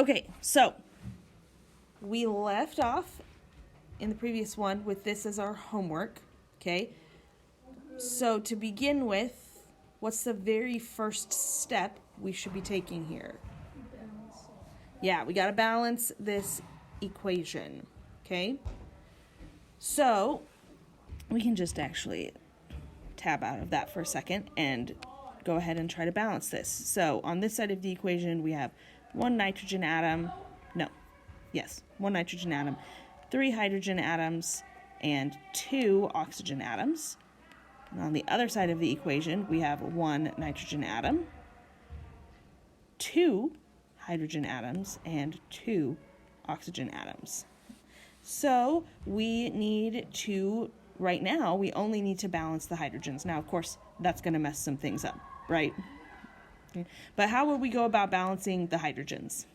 Okay, so we left off in the previous one with this as our homework, okay? So to begin with, what's the very first step we should be taking here? Yeah, we got to balance this equation, okay? So we can just actually tab out of that for a second and go ahead and try to balance this. So on this side of the equation, we have one nitrogen atom, one nitrogen atom, 3 hydrogen atoms, and 2 oxygen atoms. And on the other side of the equation, we have 1 nitrogen atom, 2 hydrogen atoms, and 2 oxygen atoms. So we need to, right now, we only need to balance the hydrogens. Now, of course, that's going to mess some things up, right? Okay. But how would we go about balancing the hydrogens?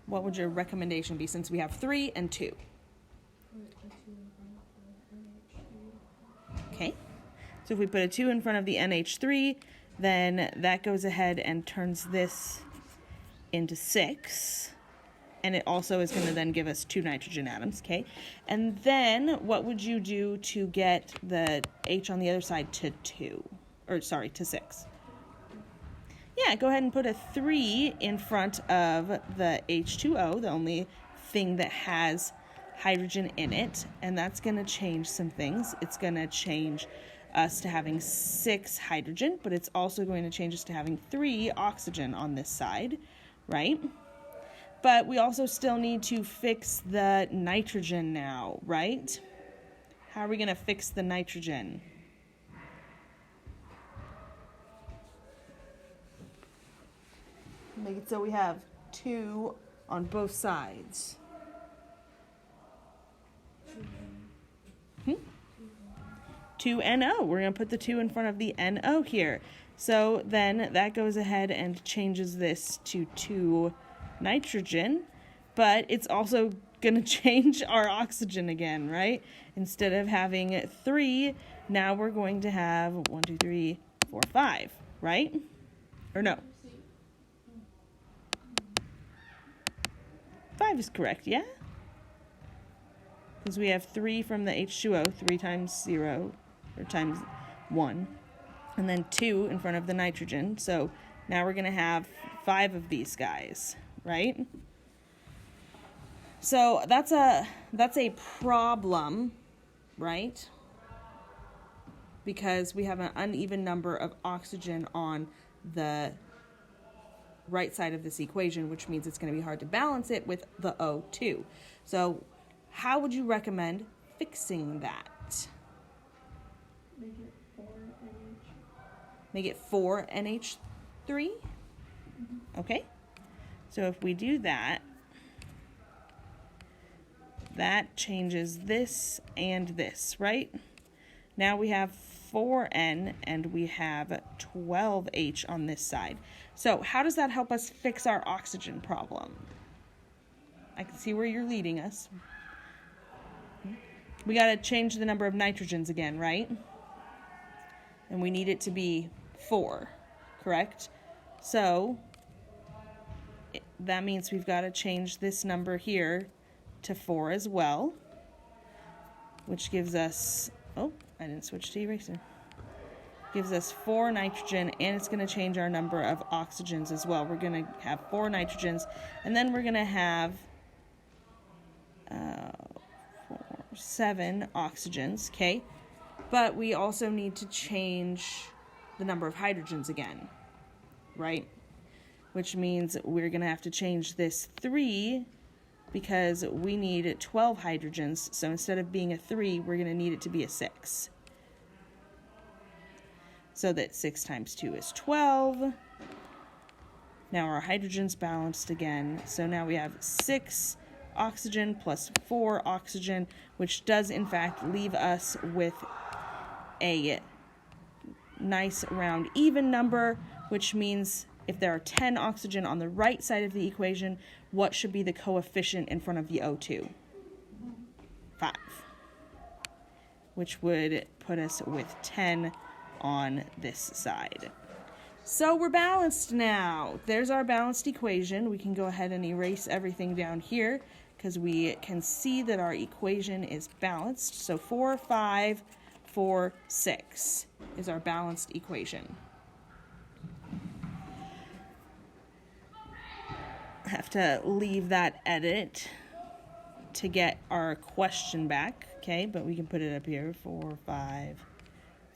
What would your recommendation be since we have 3 and 2? Okay. So if we put a 2 in front of the NH3, then that goes ahead and turns this into 6. And it also is going to then give us 2 nitrogen atoms, okay? And then what would you do to get the H on the other side to 6? Yeah, go ahead and put a 3 in front of the H2O, the only thing that has hydrogen in it, and that's going to change some things. It's going to change us to having 6 hydrogen, but it's also going to change us to having 3 oxygen on this side, right? But we also still need to fix the nitrogen now, right? How are we going to fix the nitrogen? Make it so we have 2 on both sides. 2 NO. We're going to put the 2 in front of the NO here. So then that goes ahead and changes this to 2 nitrogen, but it's also going to change our oxygen again, right? Instead of having 3, now we're going to have 1, 2, 3, 4, 5, right? Or no? 5 is correct, yeah? Because we have 3 from the H2O, 3 times 0, or times 1, and then 2 in front of the nitrogen. So now we're going to have 5 of these guys, right? So that's a problem, right? Because we have an uneven number of oxygen on the right side of this equation, which means it's going to be hard to balance it with the O2. So how would you recommend fixing that? Make it 4 NH3? Okay. So if we do that, that changes this and this, right? Now we have 4N and we have 12H on this side. So how does that help us fix our oxygen problem? I can see where you're leading us. We got to change the number of nitrogens again, right? And we need it to be 4, correct? So that means we've got to change this number here to 4 as well, which gives us, oh, I didn't switch to eraser. Gives us 4 nitrogen, and it's going to change our number of oxygens as well. We're going to have 4 nitrogens, and then we're going to have 7 oxygens, okay? But we also need to change the number of hydrogens again, right? Which means we're going to have to change this 3 because we need 12 hydrogens. So instead of being a 3, we're going to need it to be a 6. So that 6 times 2 is 12. Now our hydrogen's balanced again. So now we have 6 oxygen plus 4 oxygen, which does in fact leave us with a nice round even number, which means if there are 10 oxygen on the right side of the equation, what should be the coefficient in front of the O2? 5, which would put us with 10 on this side. So we're balanced now. There's our balanced equation. We can go ahead and erase everything down here because we can see that our equation is balanced. So 4, 5, 4, 6 is our balanced equation. I have to leave that edit to get our question back, okay? But we can put it up here, 4, 5,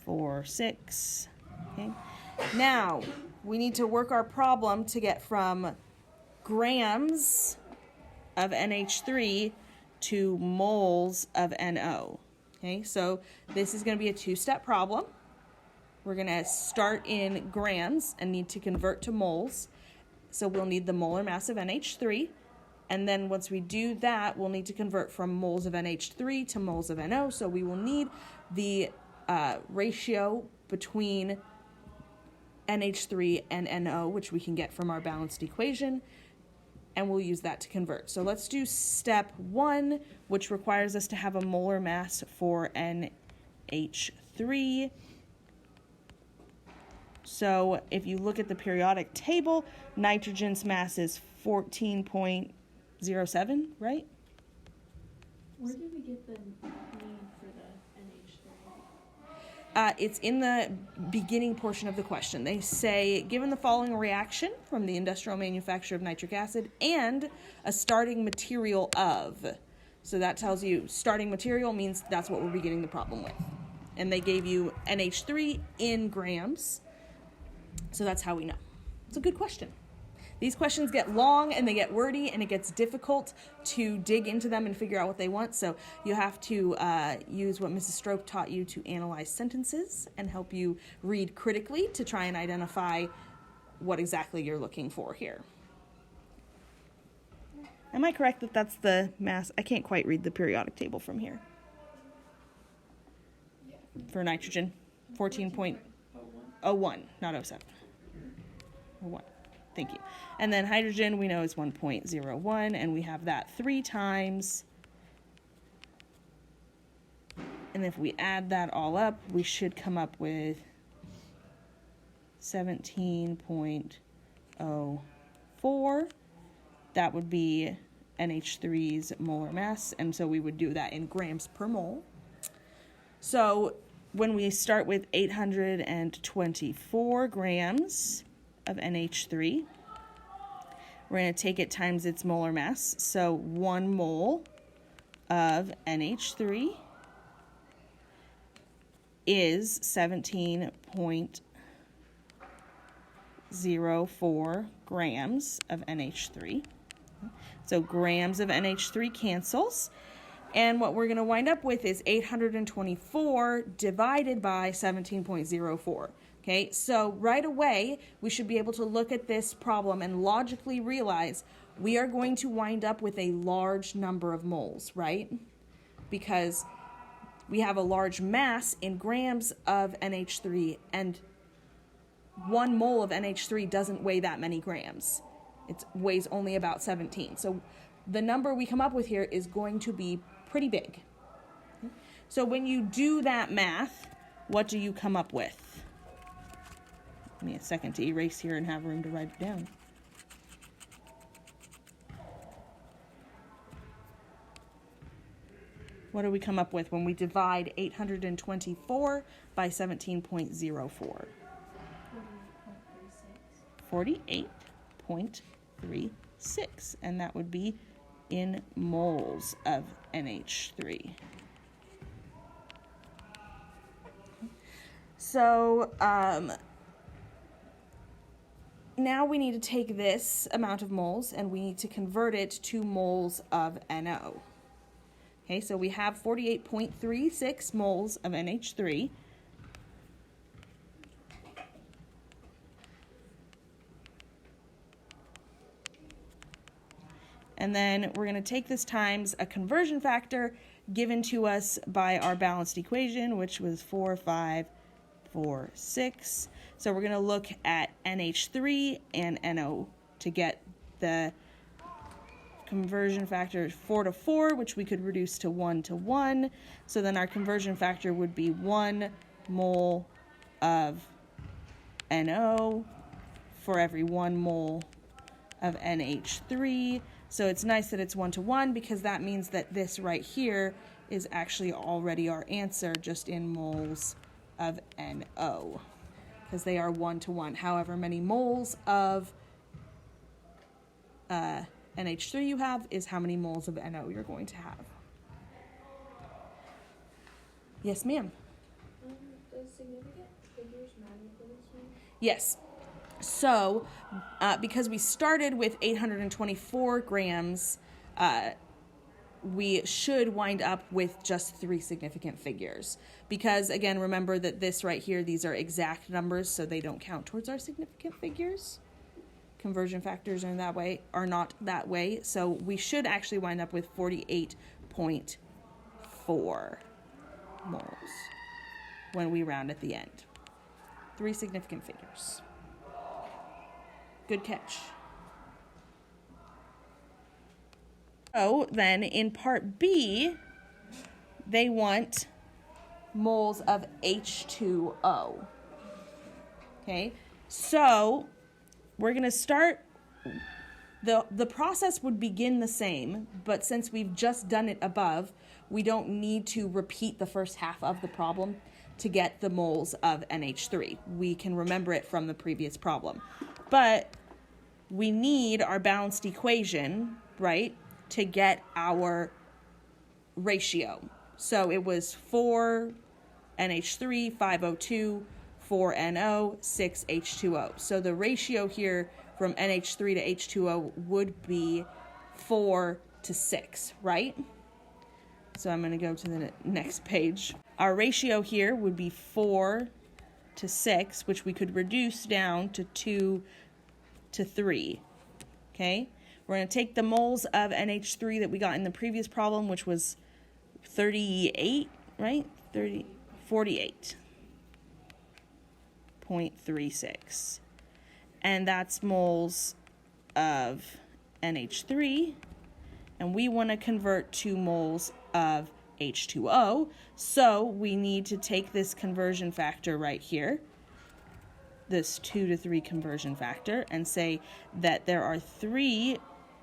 4, 6, okay? Now, we need to work our problem to get from grams of NH3 to moles of NO. Okay, so this is going to be a two-step problem. We're going to start in grams and need to convert to moles. So we'll need the molar mass of NH3. And then once we do that, we'll need to convert from moles of NH3 to moles of NO. So we will need the ratio between NH3 and NO, which we can get from our balanced equation, and we'll use that to convert. So let's do step 1, which requires us to have a molar mass for NH3. So if you look at the periodic table, nitrogen's mass is 14.07, right? Where did we get the name for the NH3? It's in the beginning portion of the question. They say, given the following reaction from the industrial manufacture of nitric acid and a starting material of. So that tells you starting material means that's what we're beginning the problem with. And they gave you NH3 in grams. So that's how we know. It's a good question. These questions get long and they get wordy and it gets difficult to dig into them and figure out what they want. So you have to use what Mrs. Stroke taught you to analyze sentences and help you read critically to try and identify what exactly you're looking for here. Am I correct that that's the mass? I can't quite read the periodic table from here. Yeah. For nitrogen, 14.01, not 07. 01. Thank you. And then hydrogen we know is 1.01, and we have that 3 times. And if we add that all up, we should come up with 17.04. That would be NH3's molar mass, and so we would do that in grams per mole. So when we start with 824 grams of NH3, we're going to take it times its molar mass. So 1 mole of NH3 is 17.04 grams of NH3. So grams of NH3 cancels. And what we're going to wind up with is 824 divided by 17.04. Okay, so right away, we should be able to look at this problem and logically realize we are going to wind up with a large number of moles, right? Because we have a large mass in grams of NH3, and 1 mole of NH3 doesn't weigh that many grams. It weighs only about 17. So the number we come up with here is going to be pretty big. So when you do that math, what do you come up with? Give me a second to erase here and have room to write it down. What do we come up with when we divide 824 by 17.04? 48.36. And that would be in moles of NH3. So, now we need to take this amount of moles and we need to convert it to moles of NO. Okay, so we have 48.36 moles of NH3. And then we're going to take this times a conversion factor given to us by our balanced equation, which was 4, 5, 4, 6. So we're going to look at NH3 and NO to get the conversion factor 4 to 4, which we could reduce to 1 to 1. So then our conversion factor would be 1 mole of NO for every 1 mole of NH3. So it's nice that it's 1 to 1 because that means that this right here is actually already our answer just in moles of NO, because they are 1 to 1. However many moles of NH3 you have is how many moles of NO you're going to have. Yes, ma'am. Does significant figures matter for this one? Yes. So, because we started with 824 grams, we should wind up with just 3 significant figures. Because, again, remember that this right here, these are exact numbers, so they don't count towards our significant figures. Conversion factors are not that way, so we should actually wind up with 48.4 moles when we round at the end. 3 significant figures. Good catch. So then in part B, they want moles of H2O. Okay, so we're going to start, the process would begin the same, but since we've just done it above, we don't need to repeat the first half of the problem to get the moles of NH3. We can remember it from the previous problem. But we need our balanced equation, right, to get our ratio. So it was 4 NH3, 5O2, 4 NO, 6 H2O. So the ratio here from NH3 to H2O would be 4 to 6, right? So I'm going to go to the next page. Our ratio here would be 4 to 6, which we could reduce down to 2 to 3. Okay? We're going to take the moles of NH3 that we got in the previous problem, which was 38, right? 48.36. And that's moles of NH3. And we want to convert to moles of H2O. So we need to take this conversion factor right here, this 2 to 3 conversion factor, and say that there are 3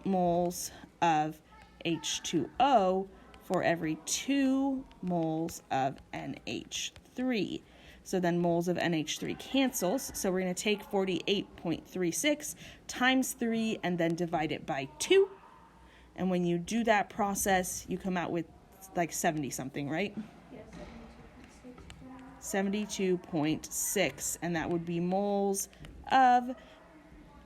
moles of H2O for every 2 moles of NH3. So then moles of NH3 cancels. So we're going to take 48.36 times 3 and then divide it by 2. And when you do that process, you come out with like 70 something, right? Yeah, 72.6, and that would be moles of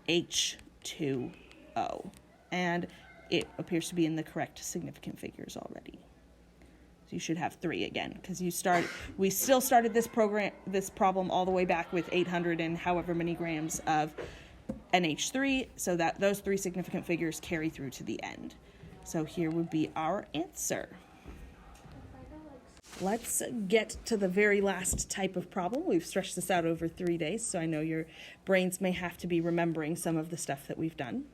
H2O. And it appears to be in the correct significant figures already. So you should have 3 again, because we still started this problem all the way back with 800 and however many grams of NH3, so that those 3 significant figures carry through to the end. So here would be our answer. Let's get to the very last type of problem. We've stretched this out over 3 days, so I know your brains may have to be remembering some of the stuff that we've done.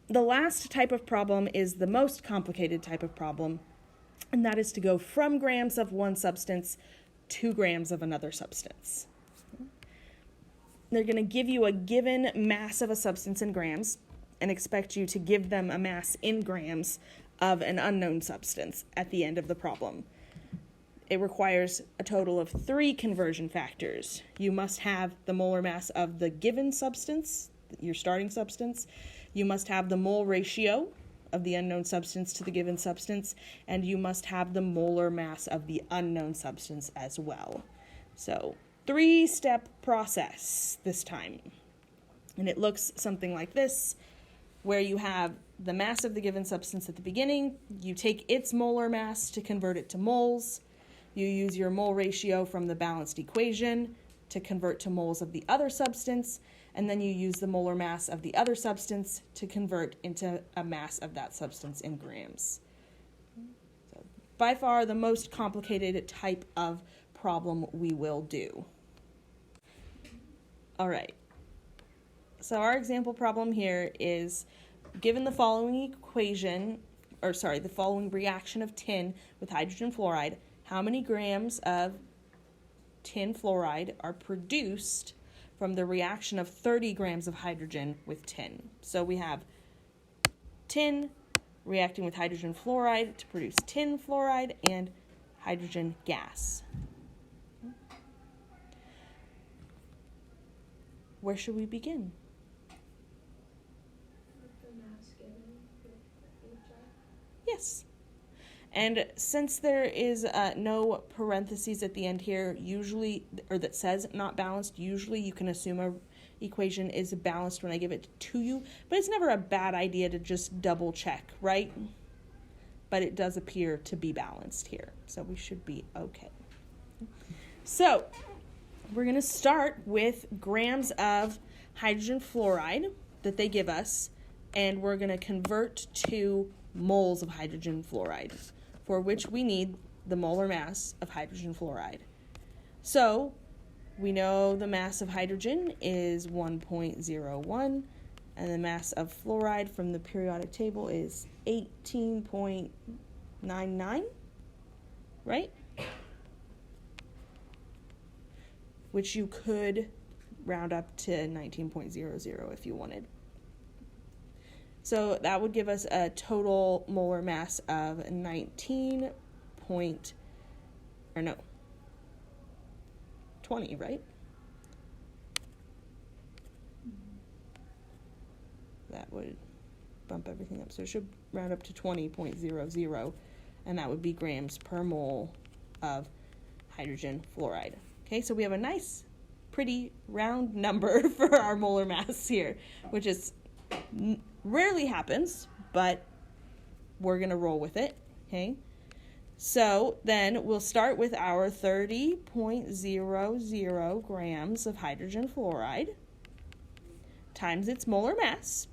The last type of problem is the most complicated type of problem, and that is to go from grams of one substance to grams of another substance. They're going to give you a given mass of a substance in grams and expect you to give them a mass in grams of an unknown substance at the end of the problem. It requires a total of 3 conversion factors. You must have the molar mass of the given substance, your starting substance. You must have the mole ratio of the unknown substance to the given substance, and you must have the molar mass of the unknown substance as well. So 3-step process this time. And it looks something like this, where you have the mass of the given substance at the beginning, you take its molar mass to convert it to moles, you use your mole ratio from the balanced equation to convert to moles of the other substance, and then you use the molar mass of the other substance to convert into a mass of that substance in grams. So, by far the most complicated type of problem we will do. All right. So our example problem here is given the following the following reaction of tin with hydrogen fluoride, how many grams of tin fluoride are produced from the reaction of 30 grams of hydrogen with tin. So we have tin reacting with hydrogen fluoride to produce tin fluoride and hydrogen gas. Where should we begin? With the mass given with HI. Yes. And since there is no parentheses at the end here, usually, or that says not balanced, usually you can assume a equation is balanced when I give it to you, but it's never a bad idea to just double check, right? But it does appear to be balanced here, so we should be okay. So we're going to start with grams of hydrogen fluoride that they give us, and we're going to convert to moles of hydrogen fluoride, for which we need the molar mass of hydrogen fluoride. So we know the mass of hydrogen is 1.01, and the mass of fluoride from the periodic table is 18.99, right? Which you could round up to 19.00 if you wanted. So that would give us a total molar mass of 20, right? That would bump everything up. So it should round up to 20.00, and that would be grams per mole of hydrogen fluoride. Okay, so we have a nice, pretty round number for our molar mass here, which is rarely happens, but we're going to roll with it, okay? So then we'll start with our 30.00 grams of hydrogen fluoride times its molar mass,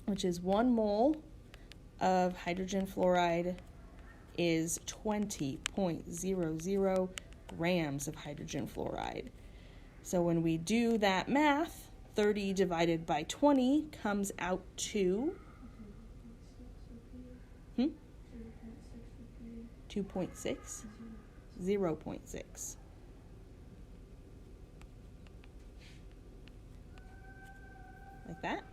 which is 1 mole of hydrogen fluoride is 20.00 grams of hydrogen fluoride. So when we do that math, 30 divided by 20 comes out to 2.6, 0.6. Like that.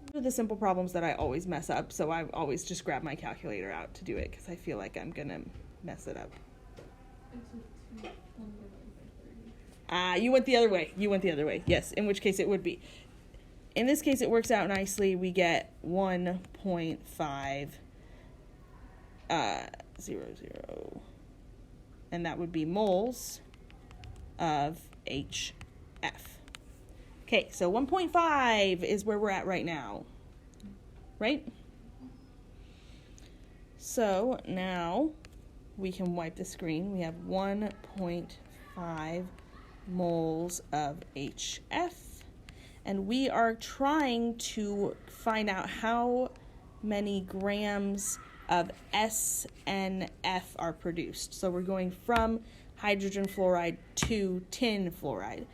These are the simple problems that I always mess up, so I always just grab my calculator out to do it because I feel like I'm going to mess it up. You went the other way. Yes, in which case it would be. In this case, it works out nicely. We get 1.500, and that would be moles of HF. Okay, so 1.5 is where we're at right now, right? So now we can wipe the screen. We have 1.5 moles of HF, and we are trying to find out how many grams of SNF are produced. So we're going from hydrogen fluoride to tin fluoride.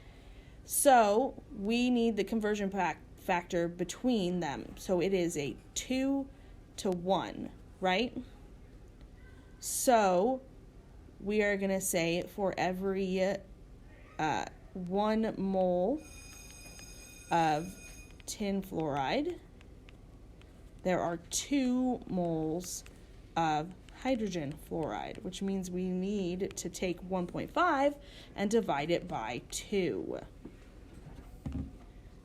So we need the conversion factor between them. So it is a 2 to 1, right? So we are going to say for every 1 mole of tin fluoride, there are 2 moles of hydrogen fluoride, which means we need to take 1.5 and divide it by 2.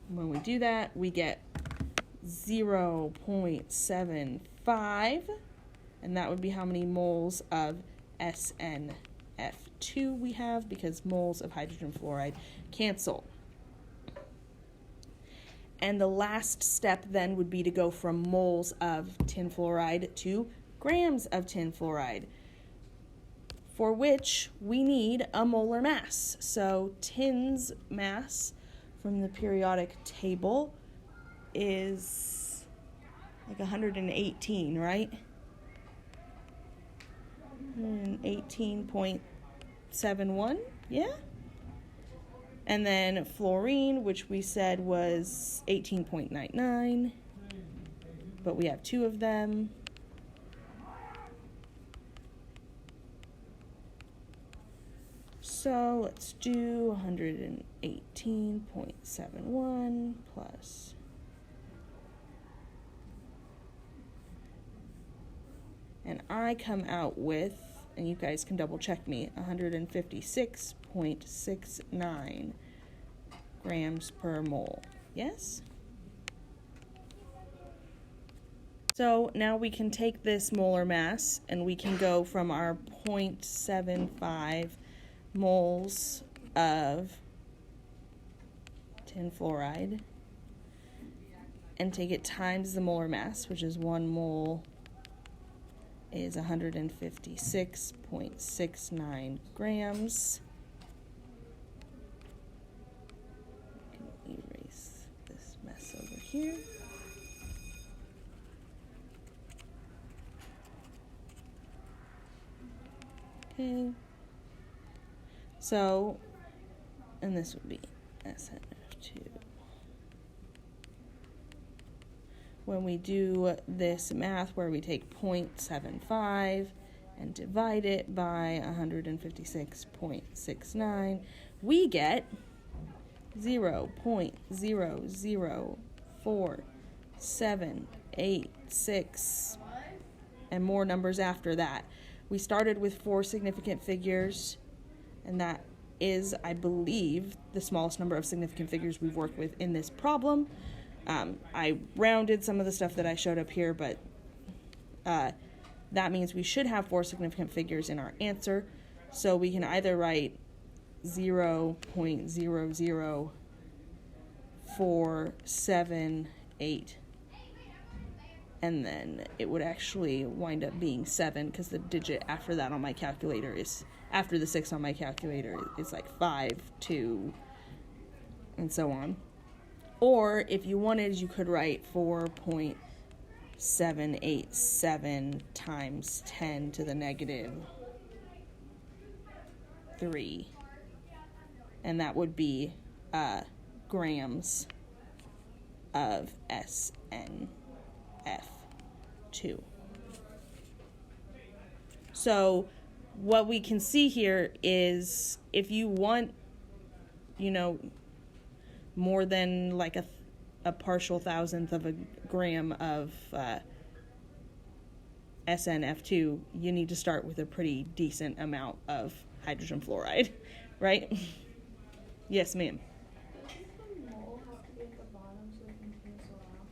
When we do that, we get 0.75, and that would be how many moles of SNF2 we have, because moles of hydrogen fluoride cancel. And the last step then would be to go from moles of tin fluoride to grams of tin fluoride, for which we need a molar mass. So tin's mass from the periodic table is like 118, right? 118.71, yeah? And then fluorine, which we said was 18.99, but we have 2 of them. So So let's do 118.71 plus. And I come out with, and you guys can double check me, 156.69 grams per mole. Yes? So now we can take this molar mass and we can go from our 0.75 moles of tin fluoride and take it times the molar mass, which is 1 mole is 156.69 grams. I can erase this mess over here. Okay. So, and this would be SNF2. When we do this math where we take 0.75 and divide it by 156.69, we get 0.004786 and more numbers after that. We started with 4 significant figures, and that is, I believe, the smallest number of significant figures we've worked with in this problem. I rounded some of the stuff that I showed up here, but that means we should have 4 significant figures in our answer. So we can either write 0.00478, and then it would actually wind up being 7 because the digit after that on my calculator is, after the 6 on my calculator is like 5, 2, and so on. Or if you wanted, you could write 4.787 times 10 to the negative 3. And that would be grams of SNF2. So what we can see here is if you want, more than like a partial thousandth of a gram of SNF2, you need to start with a pretty decent amount of hydrogen fluoride, right? Yes, ma'am. Does the mole have to be at the bottom so it can cancel out?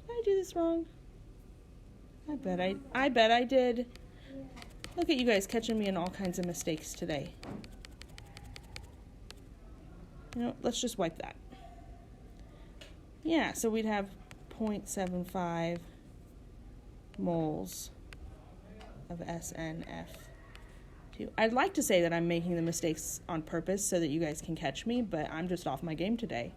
Did I do this wrong? I bet I did. Yeah. Look at you guys catching me in all kinds of mistakes today. Let's just wipe that. Yeah, so we'd have 0.75 moles of SNF2. I'd like to say that I'm making the mistakes on purpose so that you guys can catch me, but I'm just off my game today.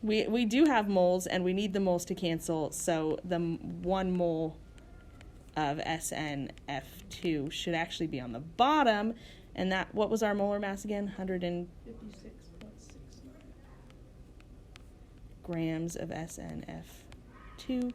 We do have moles, and we need the moles to cancel, so the 1 mole of SNF2 should actually be on the bottom, and that, what was our molar mass again? 156.69 grams of SNF2.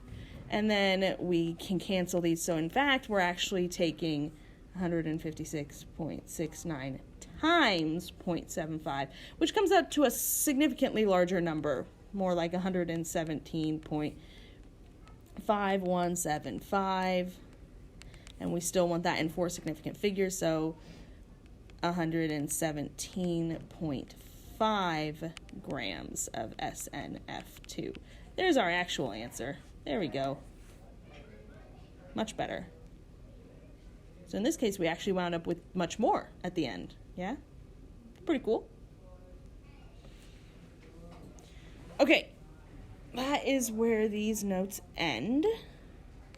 And then we can cancel these, so in fact, we're actually taking 156.69 times 0.75, which comes out to a significantly larger number, more like 117.5175, and we still want that in 4 significant figures, so 117.5 grams of SNF2. There's our actual answer. There we go. Much better. So in this case, we actually wound up with much more at the end. Yeah? Pretty cool. Okay. That is where these notes end.